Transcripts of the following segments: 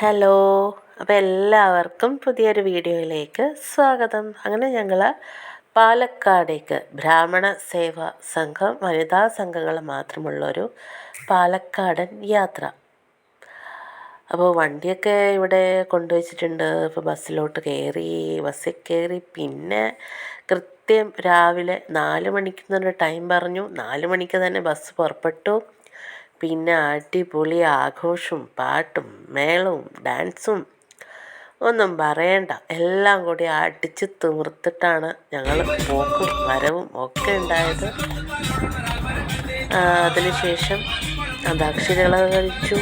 Hello, അപ്പോൾ എല്ലാവർക്കും പുതിയൊരു വീഡിയോയിലേക്ക് സ്വാഗതം. അങ്ങനെ ഞങ്ങൾ പാലക്കാടേക്ക് ബ്രാഹ്മണ സേവാ സംഘം വനിതാ സംഘങ്ങൾ മാത്രമുള്ളൊരു പാലക്കാടൻ യാത്ര. അപ്പോൾ വണ്ടിയൊക്കെ ഇവിടെ കൊണ്ടുവച്ചിട്ടുണ്ട്. ഇപ്പോൾ ബസ്സിൽ കയറി പിന്നെ കൃത്യം രാവിലെ 4 മണിക്ക് ടൈം പറഞ്ഞു. 4 മണിക്ക് തന്നെ ബസ് പുറപ്പെട്ടു. പിന്നെ അടിപൊളി ആഘോഷവും പാട്ടും മേളവും ഡാൻസും ഒന്നും പറയണ്ട. എല്ലാം കൂടി അടിച്ച് തിമിർത്തിട്ടാണ് ഞങ്ങൾ പോക്കും വരവും ഒക്കെ ഉണ്ടായത്. അതിനുശേഷം അന്താക്ഷരി കളിച്ചു.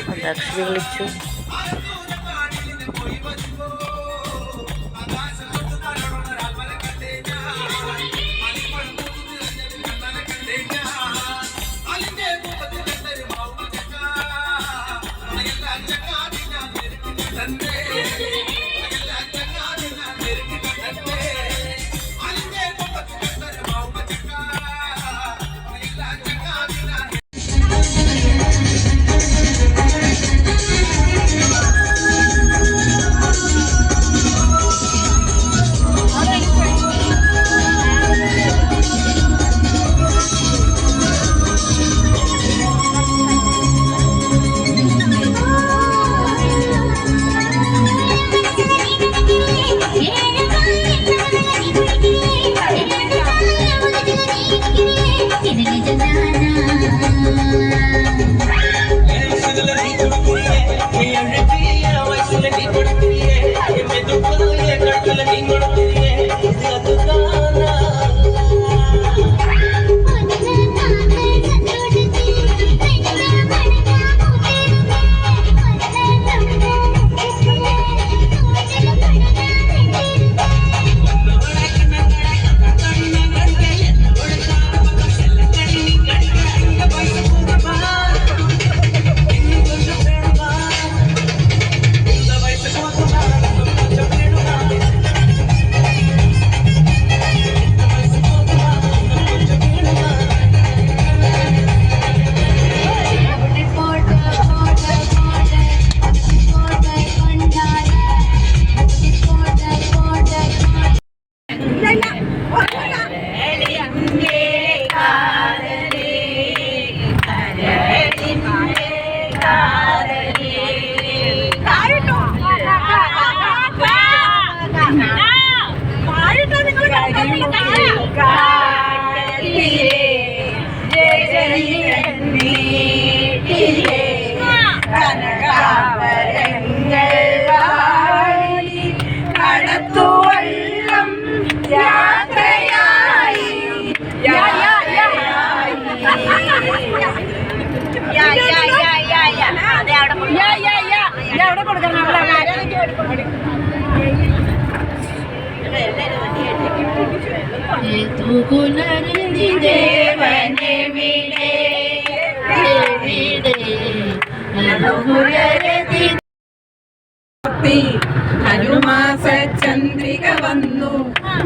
അനുമാസ ചന്ദ്രിക വന്നു,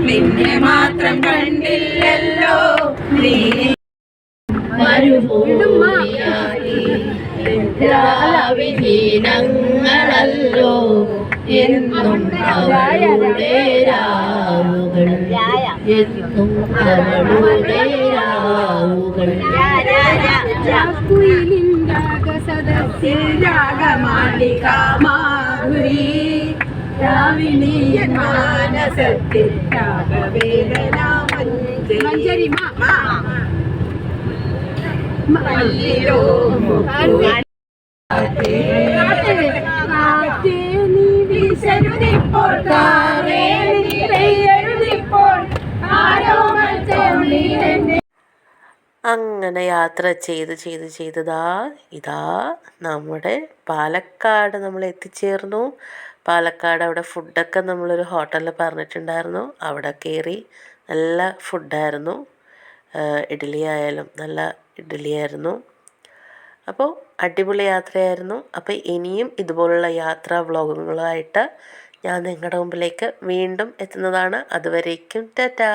നിന്നെ മാത്രം കണ്ടില്ലല്ലോ. നീ വിഹീനങ്ങളല്ലോ എന്നും അവളുടെ രാവുകൾ, എന്നും അവളുടെ രാവുകൾ. സദസ്സിൽ രാഗമാലിക മാധുരി, രാവിണീയൻ മാനസത്തിൽ രാഗവേദന മഞ്ജരി മല്ലിലോ വീശരുതിപ്പോൾ അങ്ങനെ യാത്ര ചെയ്തതാ ഇതാ നമ്മുടെ പാലക്കാട് നമ്മൾ എത്തിച്ചേർന്നു. പാലക്കാട് അവിടെ ഫുഡൊക്കെ നമ്മളൊരു ഹോട്ടലിൽ പറഞ്ഞിട്ടുണ്ടായിരുന്നു. അവിടെ കയറി. നല്ല ഫുഡായിരുന്നു. ഇഡ്ഡലി ആയാലും നല്ല ഇഡ്ഡലിയായിരുന്നു. അപ്പോൾ അടിപൊളി യാത്രയായിരുന്നു. അപ്പോൾ ഇനിയും ഇതുപോലുള്ള യാത്രാ വ്ളോഗുകളായിട്ട് ഞാൻ നിങ്ങളുടെ മുമ്പിലേക്ക് വീണ്ടും എത്തുന്നതാണ്. അതുവരേക്കും ടാറ്റാ.